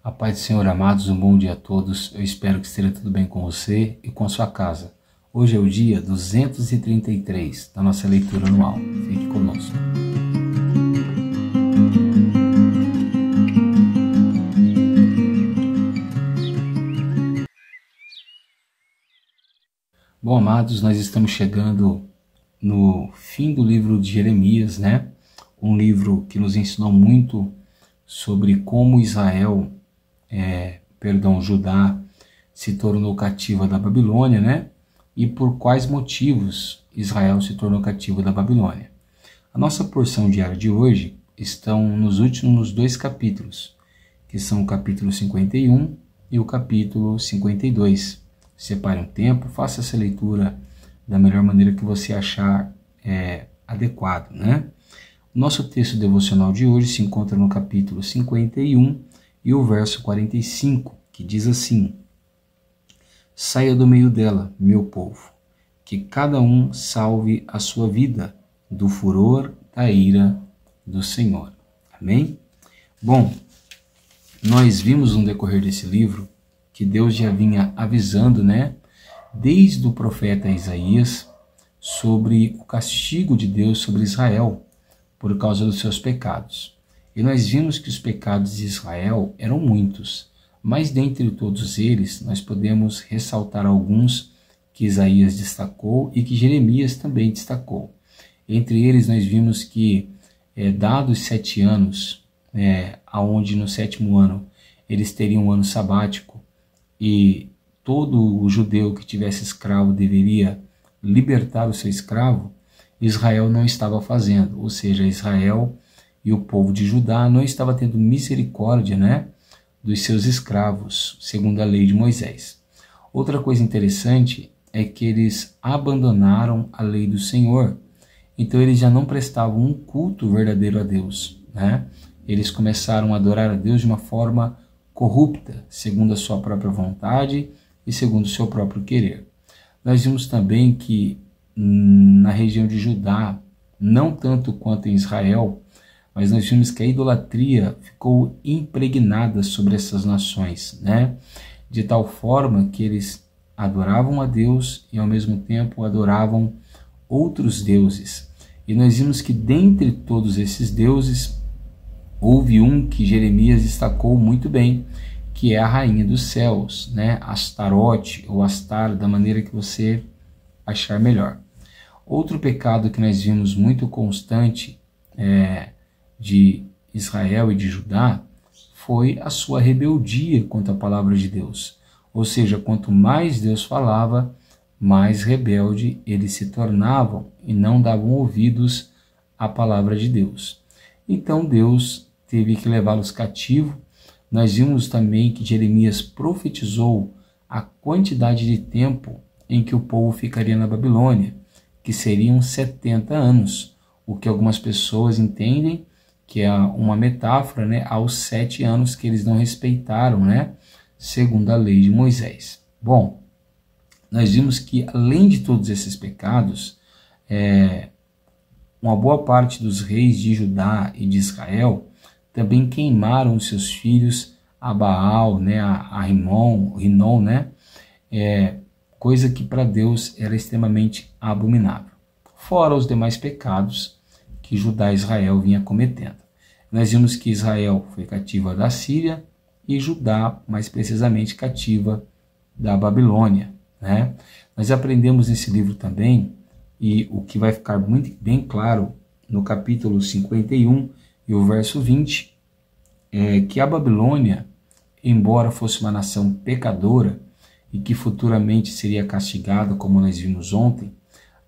A paz do Senhor, amados, um bom dia a todos. Eu espero que esteja tudo bem com você e com a sua casa. Hoje é o dia 233 da nossa leitura anual. Fique conosco. Bom, amados, nós estamos chegando no fim do livro de Jeremias, né? Um livro que nos ensinou muito sobre como Judá se tornou cativa da Babilônia, né? E por quais motivos Israel se tornou cativo da Babilônia. A nossa porção diária de hoje estão nos últimos dois capítulos, que são o capítulo 51 e o capítulo 52. Separe um tempo, faça essa leitura da melhor maneira que você achar adequado, né? O nosso texto devocional de hoje se encontra no capítulo 51 e o verso 45, que diz assim: Saia do meio dela, meu povo, que cada um salve a sua vida do furor da ira do Senhor. Amém? Bom, nós vimos no decorrer desse livro que Deus já vinha avisando, né, desde o profeta Isaías, sobre o castigo de Deus sobre Israel por causa dos seus pecados. E nós vimos que os pecados de Israel eram muitos, mas dentre todos eles nós podemos ressaltar alguns que Isaías destacou e que Jeremias também destacou. Entre eles nós vimos que, dados 7 anos, aonde no 7º ano eles teriam um ano sabático, e todo o judeu que tivesse escravo deveria libertar o seu escravo, Israel não estava fazendo, ou seja, Israel e o povo de Judá não estava tendo misericórdia, né, dos seus escravos, segundo a lei de Moisés. Outra coisa interessante é que eles abandonaram a lei do Senhor, então eles já não prestavam um culto verdadeiro a Deus, né? Eles começaram a adorar a Deus de uma forma corrupta, segundo a sua própria vontade e segundo o seu próprio querer. Nós vimos também que na região de Judá, não tanto quanto em Israel, mas nós vimos que a idolatria ficou impregnada sobre essas nações, né? De tal forma que eles adoravam a Deus e ao mesmo tempo adoravam outros deuses. E nós vimos que dentre todos esses deuses, houve um que Jeremias destacou muito bem, que é a rainha dos céus, né? Astarote ou Astar, da maneira que você achar melhor. Outro pecado que nós vimos muito constante de Israel e de Judá foi a sua rebeldia contra a palavra de Deus. Ou seja, quanto mais Deus falava, mais rebelde eles se tornavam e não davam ouvidos à palavra de Deus. Então Deus teve que levá-los cativo. Nós vimos também que Jeremias profetizou a quantidade de tempo em que o povo ficaria na Babilônia, que seriam 70 anos, o que algumas pessoas entendem que é uma metáfora, né, aos 7 anos que eles não respeitaram, né, segundo a lei de Moisés. Bom, nós vimos que além de todos esses pecados, uma boa parte dos reis de Judá e de Israel também queimaram os seus filhos a Baal, né, a Rinom, né, coisa que para Deus era extremamente abominável. Fora os demais pecados que Judá e Israel vinha cometendo. Nós vimos que Israel foi cativa da Síria e Judá, mais precisamente, cativa da Babilônia, né? Nós aprendemos nesse livro também, e o que vai ficar muito bem claro no capítulo 51 e o verso 20, é que a Babilônia, embora fosse uma nação pecadora e que futuramente seria castigada, como nós vimos ontem,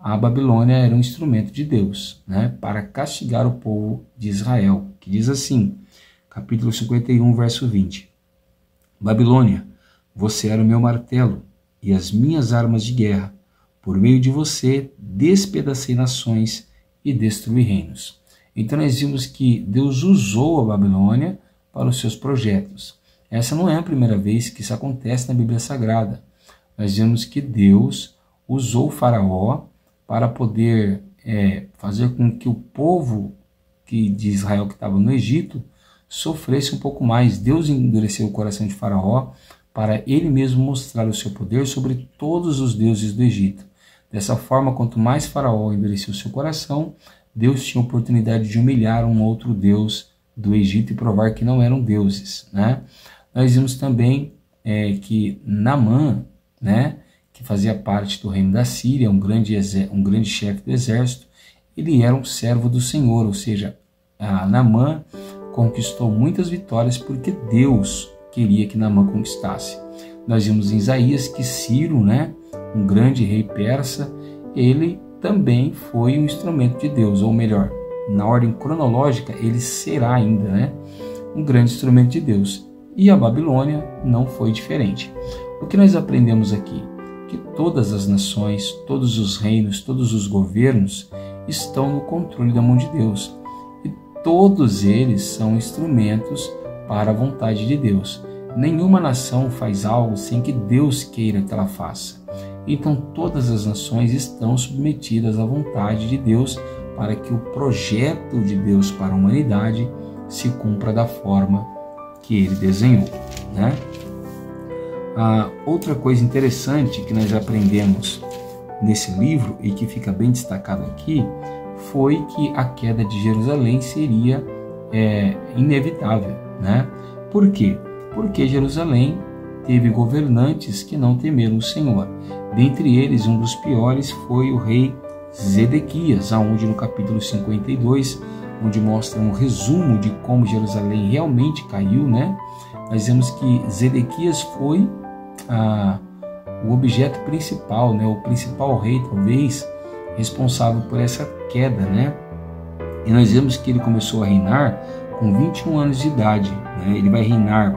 a Babilônia era um instrumento de Deus, né, para castigar o povo de Israel, que diz assim, capítulo 51, verso 20, Babilônia, você era o meu martelo e as minhas armas de guerra, por meio de você despedacei nações e destruí reinos. Então nós vimos que Deus usou a Babilônia para os seus projetos. Essa não é a primeira vez que isso acontece na Bíblia Sagrada. Nós vemos que Deus usou o faraó para poder fazer com que o povo de Israel que estava no Egito sofresse um pouco mais. Deus endureceu o coração de Faraó para ele mesmo mostrar o seu poder sobre todos os deuses do Egito. Dessa forma, quanto mais Faraó endureceu o seu coração, Deus tinha a oportunidade de humilhar um outro deus do Egito e provar que não eram deuses, né? Nós vimos também que Naamã, né, que fazia parte do reino da Síria, um grande chefe do exército, ele era um servo do Senhor, ou seja, Naamã conquistou muitas vitórias porque Deus queria que Naamã conquistasse. Nós vimos em Isaías que Ciro, né, um grande rei persa, ele também foi um instrumento de Deus, ou melhor, na ordem cronológica, ele será ainda, né, um grande instrumento de Deus. E a Babilônia não foi diferente. O que nós aprendemos aqui? Que todas as nações, todos os reinos, todos os governos estão no controle da mão de Deus. E todos eles são instrumentos para a vontade de Deus. Nenhuma nação faz algo sem que Deus queira que ela faça. Então todas as nações estão submetidas à vontade de Deus para que o projeto de Deus para a humanidade se cumpra da forma que ele desenhou, né? Outra coisa interessante que nós aprendemos nesse livro e que fica bem destacado aqui foi que a queda de Jerusalém seria inevitável, né? Por quê? Porque Jerusalém teve governantes que não temeram o Senhor. Dentre eles, um dos piores foi o rei Zedequias, aonde no capítulo 52, onde mostra um resumo de como Jerusalém realmente caiu, né? Nós vemos que Zedequias foi o objeto principal, né? O principal rei, talvez, responsável por essa queda, né? E nós vemos que ele começou a reinar com 21 anos de idade, né? Ele vai reinar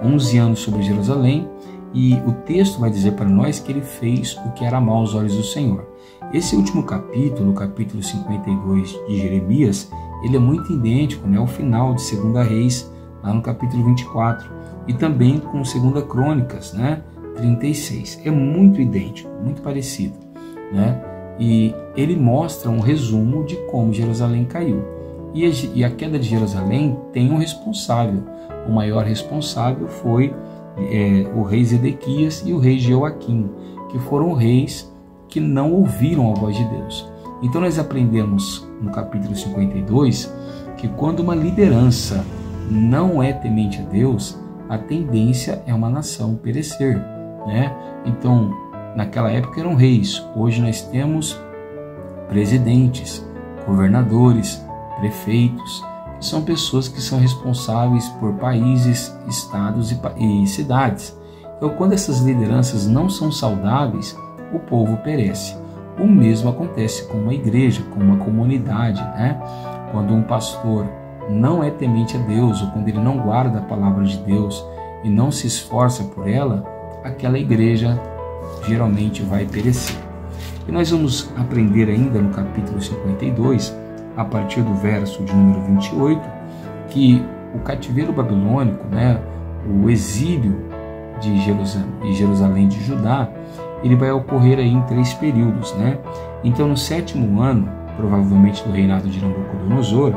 11 anos sobre Jerusalém, e o texto vai dizer para nós que ele fez o que era mal aos olhos do Senhor. Esse último capítulo, o capítulo 52 de Jeremias, ele é muito idêntico, né, ao final de 2 Reis, lá no capítulo 24, e também com 2 Crônicas, né, 36. É muito idêntico, muito parecido, né? E ele mostra um resumo de como Jerusalém caiu. E a queda de Jerusalém tem um responsável. O maior responsável foi o rei Zedequias e o rei Jeoaquim, que foram reis que não ouviram a voz de Deus. Então nós aprendemos no capítulo 52 que quando uma liderança não é temente a Deus, a tendência é uma nação perecer, né? Então, naquela época eram reis, hoje nós temos presidentes, governadores, prefeitos, que são pessoas que são responsáveis por países, estados e cidades. Então, quando essas lideranças não são saudáveis, o povo perece. O mesmo acontece com uma igreja, com uma comunidade, né? Quando um pastor não é temente a Deus, ou quando ele não guarda a palavra de Deus e não se esforça por ela, aquela igreja geralmente vai perecer. E nós vamos aprender ainda no capítulo 52, a partir do verso de número 28, que o cativeiro babilônico, né, o exílio de Jerusalém de Judá, ele vai ocorrer aí em 3 períodos, né? Então, no 7º ano, provavelmente do reinado de Nabucodonosor,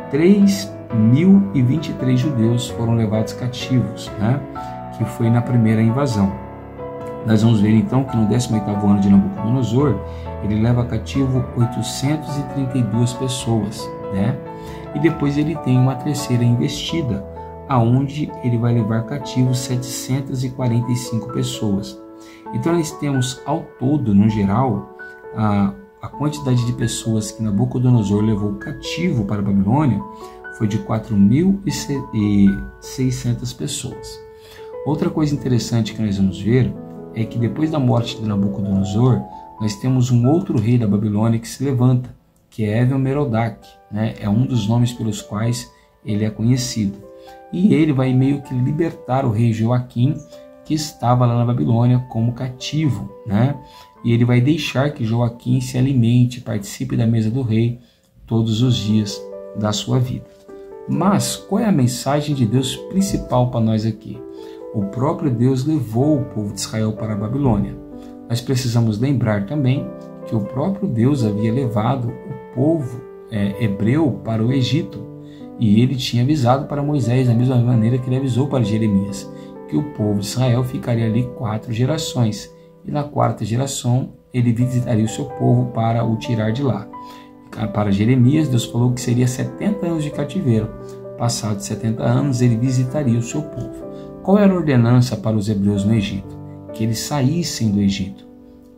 3.023 judeus foram levados cativos, né? Que foi na primeira invasão. Nós vamos ver então que no 18º ano de Nabucodonosor, ele leva cativo 832 pessoas, né? E depois ele tem uma terceira investida, aonde ele vai levar cativo 745 pessoas. Então nós temos ao todo, no geral, a quantidade de pessoas que Nabucodonosor levou cativo para a Babilônia foi de 4.600 pessoas. Outra coisa interessante que nós vamos ver é que depois da morte de Nabucodonosor, nós temos um outro rei da Babilônia que se levanta, que é Evil-Merodach, né? É um dos nomes pelos quais ele é conhecido. E ele vai meio que libertar o rei Jeoaquim, que estava lá na Babilônia como cativo, né? E ele vai deixar que Jeoaquim se alimente, participe da mesa do rei todos os dias da sua vida. Mas qual é a mensagem de Deus principal para nós aqui? O próprio Deus levou o povo de Israel para a Babilônia. Nós precisamos lembrar também que o próprio Deus havia levado o povo hebreu para o Egito. E ele tinha avisado para Moisés, da mesma maneira que ele avisou para Jeremias, que o povo de Israel ficaria ali 4 gerações. E na 4ª geração, ele visitaria o seu povo para o tirar de lá. Para Jeremias, Deus falou que seria 70 anos de cativeiro. Passados 70 anos, ele visitaria o seu povo. Qual era a ordenança para os hebreus no Egito? Que eles saíssem do Egito.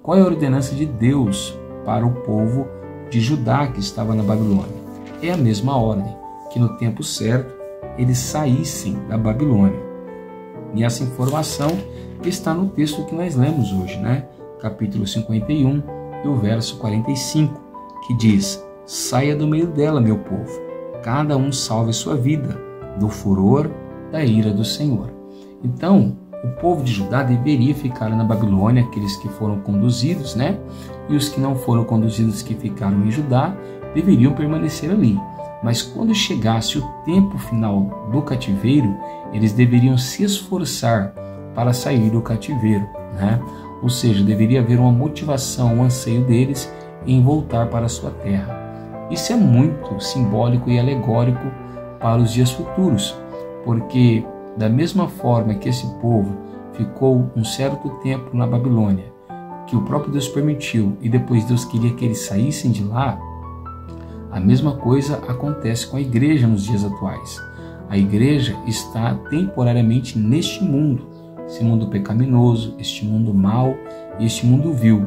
Qual é a ordenança de Deus para o povo de Judá que estava na Babilônia? É a mesma ordem, que no tempo certo eles saíssem da Babilônia. E essa informação está no texto que nós lemos hoje, né? Capítulo 51 e o verso 45, que diz: saia do meio dela, meu povo, cada um salve sua vida, do furor da ira do Senhor. Então, o povo de Judá deveria ficar na Babilônia, aqueles que foram conduzidos, né? E os que não foram conduzidos, que ficaram em Judá, deveriam permanecer ali. Mas quando chegasse o tempo final do cativeiro, eles deveriam se esforçar para sair do cativeiro, né? Ou seja, deveria haver uma motivação, um anseio deles em voltar para a sua terra. Isso é muito simbólico e alegórico para os dias futuros, porque da mesma forma que esse povo ficou um certo tempo na Babilônia, que o próprio Deus permitiu, e depois Deus queria que eles saíssem de lá, a mesma coisa acontece com a igreja nos dias atuais. A igreja está temporariamente neste mundo, esse mundo pecaminoso, este mundo mau e este mundo vil.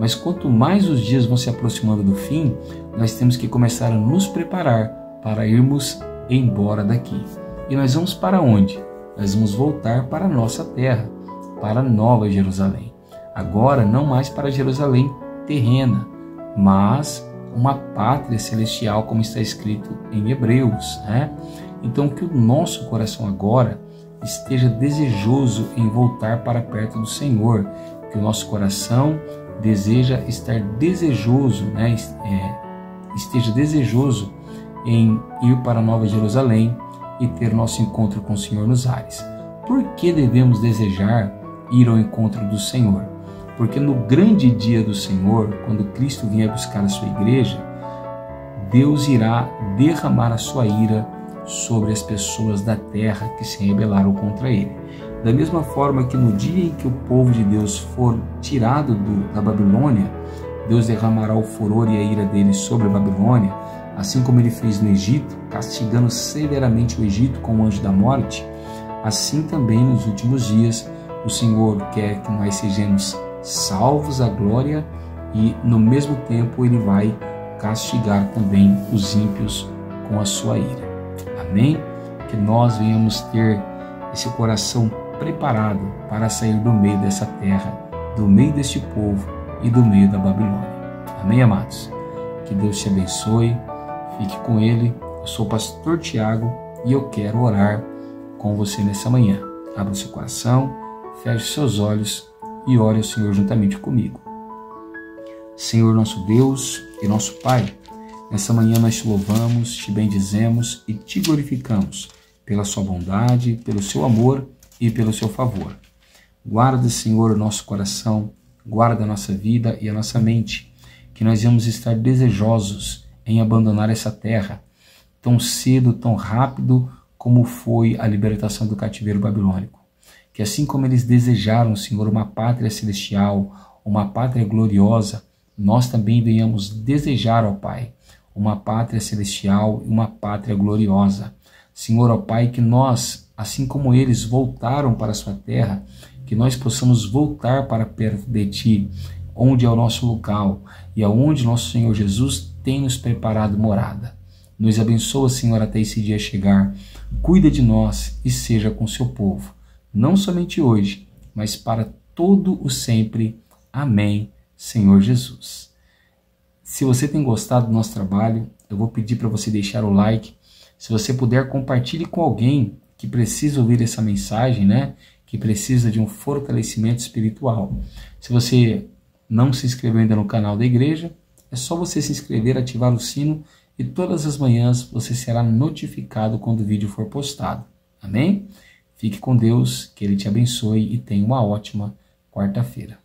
Mas quanto mais os dias vão se aproximando do fim, nós temos que começar a nos preparar para irmos embora daqui. E nós vamos para onde? Nós vamos voltar para a nossa terra, para a Nova Jerusalém. Agora não mais para Jerusalém terrena, mas uma pátria celestial, como está escrito em Hebreus, né? Então que o nosso coração agora esteja desejoso em voltar para perto do Senhor, que o nosso coração deseja estar desejoso, né? Esteja desejoso em ir para a Nova Jerusalém e ter nosso encontro com o Senhor nos ares. Por que devemos desejar ir ao encontro do Senhor? Porque no grande dia do Senhor, quando Cristo vier buscar a sua igreja, Deus irá derramar a sua ira sobre as pessoas da terra que se rebelaram contra ele. Da mesma forma que no dia em que o povo de Deus for tirado da Babilônia, Deus derramará o furor e a ira dele sobre a Babilônia, assim como ele fez no Egito, castigando severamente o Egito com o anjo da morte. Assim também nos últimos dias o Senhor quer que nós sejamos salvos à glória e no mesmo tempo ele vai castigar também os ímpios com a sua ira. Amém? Que nós venhamos ter esse coração preparado para sair do meio dessa terra, do meio deste povo e do meio da Babilônia. Amém, amados? Que Deus te abençoe, fique com Ele. Eu sou o pastor Tiago e eu quero orar com você nessa manhã. Abra o seu coração, feche seus olhos e ore ao Senhor juntamente comigo. Senhor nosso Deus e nosso Pai, nessa manhã nós te louvamos, te bendizemos e te glorificamos pela sua bondade, pelo seu amor e pelo seu favor. Guarda, Senhor, o nosso coração, guarda a nossa vida e a nossa mente, que nós vamos estar desejosos em abandonar essa terra tão cedo, tão rápido como foi a libertação do cativeiro babilônico. Que assim como eles desejaram, Senhor, uma pátria celestial, uma pátria gloriosa, nós também venhamos desejar, ó Pai, uma pátria celestial e uma pátria gloriosa. Senhor, ó Pai, que nós, assim como eles voltaram para a sua terra, que nós possamos voltar para perto de Ti, onde é o nosso local e aonde nosso Senhor Jesus tem nos preparado morada. Nos abençoa, Senhor, até esse dia chegar. Cuida de nós e seja com o seu povo, não somente hoje, mas para todo o sempre. Amém, Senhor Jesus. Se você tem gostado do nosso trabalho, eu vou pedir para você deixar o like. Se você puder, compartilhe com alguém que precisa ouvir essa mensagem, né? Que precisa de um fortalecimento espiritual. Se você não se inscreveu ainda no canal da igreja, é só você se inscrever, ativar o sino e todas as manhãs você será notificado quando o vídeo for postado. Amém? Fique com Deus, que Ele te abençoe e tenha uma ótima quarta-feira.